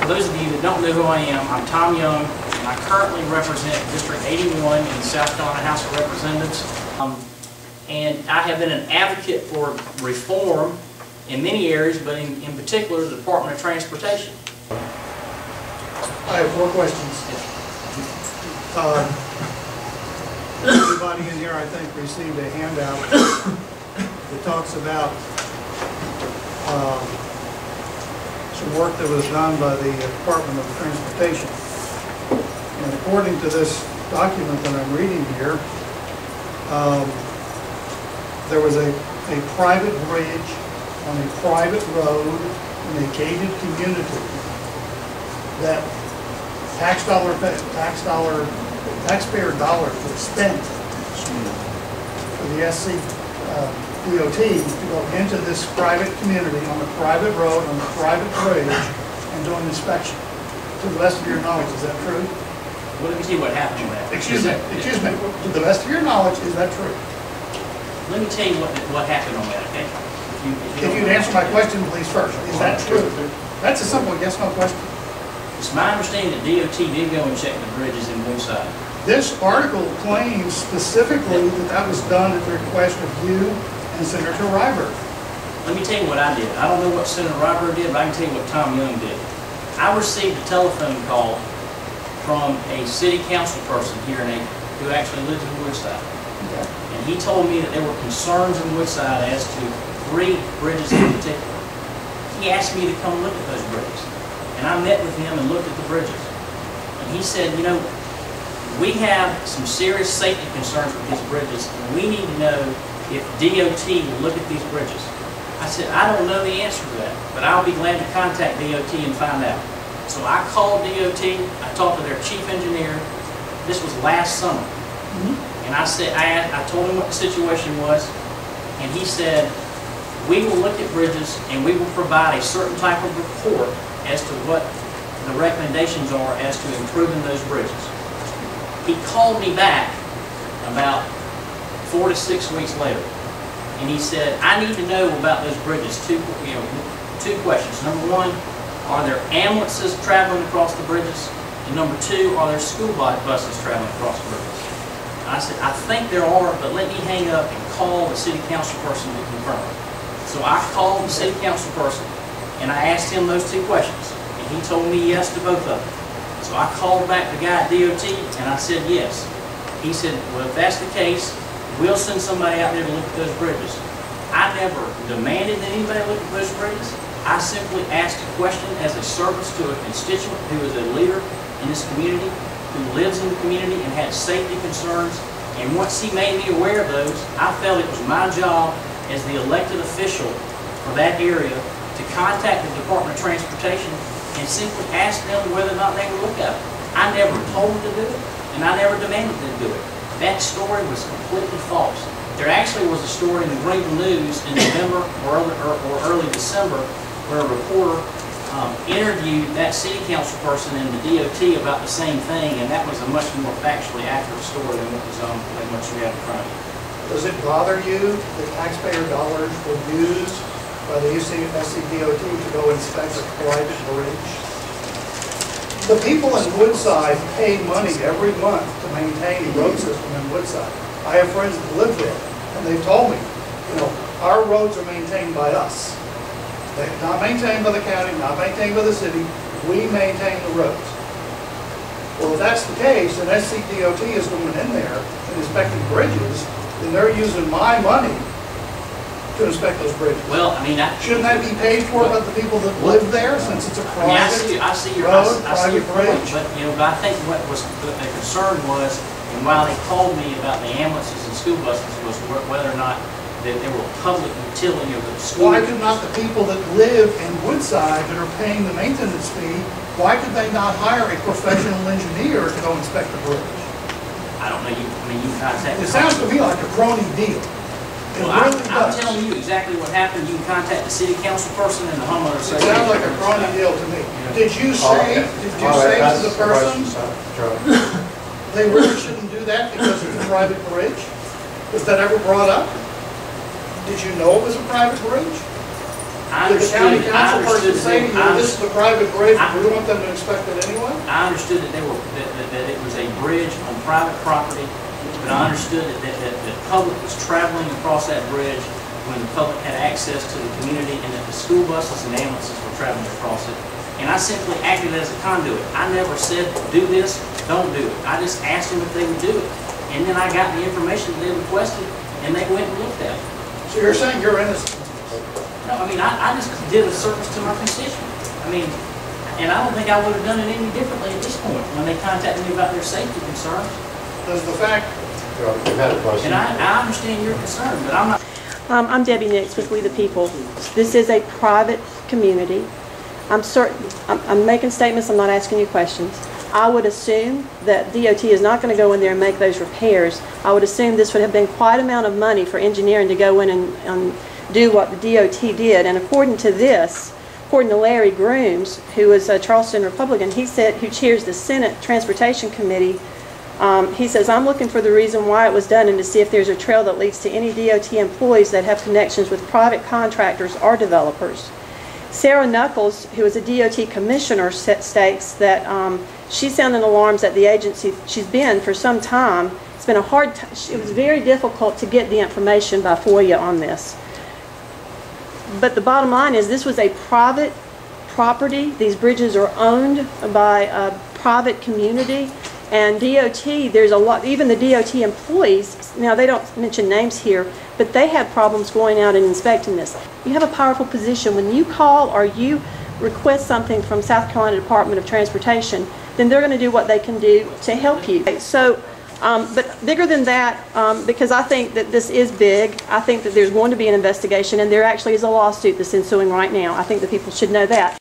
For those of you that don't know who I am, I'm Tom Young, and I currently represent District 81 in the South Carolina House of Representatives. And I have been an advocate for reform in many areas, but in particular the Department of Transportation. I have 4 questions. Everybody in here, I think, received a handout that talks about some work that was done by the Department of Transportation. And according to this document that I'm reading here, there was a private bridge on a private road in a gated community that taxpayer dollars were spent for the SCDOT to go into this private community on a private road, on a private bridge, and do an inspection. To the best of your knowledge, is that true? Well, let me see what happened with that. Excuse me. To the best of your knowledge, is that true? Let me tell you what happened on that, okay? If you'd answer my question, please, first. Is that true? That's a simple yes-no question. It's my understanding that DOT did go and check the bridges in Woodside. This article claims specifically that that was done at the request of you and Senator Ryberg. Let me tell you what I did. I don't know what Senator Ryberg did, but I can tell you what Tom Young did. I received a telephone call from a city council person here in Aiken who actually lives in Woodside. Okay. And he told me that there were concerns in Woodside as to 3 bridges in particular. He asked me to come look at those bridges. And I met with him and looked at the bridges. And he said, you know, we have some serious safety concerns with these bridges, and we need to know if DOT will look at these bridges. I said, I don't know the answer to that, but I'll be glad to contact DOT and find out. So I called DOT, I talked to their chief engineer. This was last summer. And I said, I told him what the situation was, and he said, we will look at bridges and we will provide a certain type of report as to what the recommendations are as to improving those bridges. He called me back about 4 to 6 weeks later, and he said, I need to know about those bridges. Two questions. Number 1, are there ambulances traveling across the bridges? And number 2, are there school buses traveling across the bridges? And I said, I think there are, but let me hang up and call the city council person to confirm. So I called the city council person, and I asked him those 2 questions, and he told me yes to both of them. So I called back the guy at DOT, and I said yes. He said, well, if that's the case, we'll send somebody out there to look at those bridges. I never demanded that anybody look at those bridges. I simply asked a question as a service to a constituent who is a leader in this community, who lives in the community and has safety concerns. And once he made me aware of those, I felt it was my job as the elected official for that area to contact the Department of Transportation and simply ask them whether or not they would look at it. I never told them to do it, and I never demanded them to do it. That story was completely false. There actually was a story in the Greenville News in November or early December where a reporter interviewed that city council person and the DOT about the same thing, and that was a much more factually accurate story than what you have in front of you. Does it bother you that taxpayer dollars were used by the SCDOT to go inspect a private bridge? The people in Woodside pay money every month to maintain the road system in Woodside. I have friends that live there, and they've told me, you know, our roads are maintained by us. They're not maintained by the county, not maintained by the city. We maintain the roads. Well, if that's the case, and SCDOT is going in there and inspecting bridges, then they're using my money to inspect those bridges. Well, I mean, shouldn't that be paid for by the people that live there, since it's a private road, private bridge? But you know, I think what the concern was, and while they called me about the ambulances and school buses, was whether or not that there were public utility of the school. Why could not the people that live in Woodside that are paying the maintenance fee, why could they not hire a professional engineer to go inspect the bridge? I don't know. You contact. It sounds to me like a crony deal. Well, I'm telling you exactly what happened. You can contact the city council person and the homeowner. It sounds like a crony deal to me. Did you say to the person they really shouldn't do that because it's a private bridge? Was that ever brought up? Did you know it was a private bridge? I Did the county understood, I council understood person say to you, this is a private bridge, we want them to inspect it anyway? I understood that that it was a bridge on private property, but I understood that the public was traveling across that bridge when the public had access to the community, and that the school buses and ambulances were traveling across it. And I simply acted as a conduit. I never said, do this, don't do it. I just asked them if they would do it. And then I got the information that they requested, and they went and looked at it. So you're saying you're innocent? No, I mean, I just did a service to my constituents. I mean, and I don't think I would have done it any differently at this point when they contacted me about their safety concerns. Does the fact... And I understand your concern, but I'm not... I'm Debbie Nix with We the People. This is a private community. I'm making statements, I'm not asking you questions. I would assume that DOT is not going to go in there and make those repairs. I would assume this would have been quite an amount of money for engineering to go in and do what the DOT did. And according to this, according to Larry Grooms, who is a Charleston Republican, he said, who chairs the Senate Transportation Committee, he says, I'm looking for the reason why it was done and to see if there's a trail that leads to any DOT employees that have connections with private contractors or developers. Sarah Knuckles, who is a DOT commissioner, states that she's sounding alarms at the agency she's been for some time. It's been it was very difficult to get the information by FOIA on this. But the bottom line is this was a private property. These bridges are owned by a private community. And DOT, there's a lot, even the DOT employees, now they don't mention names here, but they have problems going out and inspecting this. You have a powerful position. When you call or you request something from South Carolina Department of Transportation, then they're going to do what they can do to help you. So, but bigger than that, because I think that this is big, I think that there's going to be an investigation, and there actually is a lawsuit that's ensuing right now. I think that people should know that.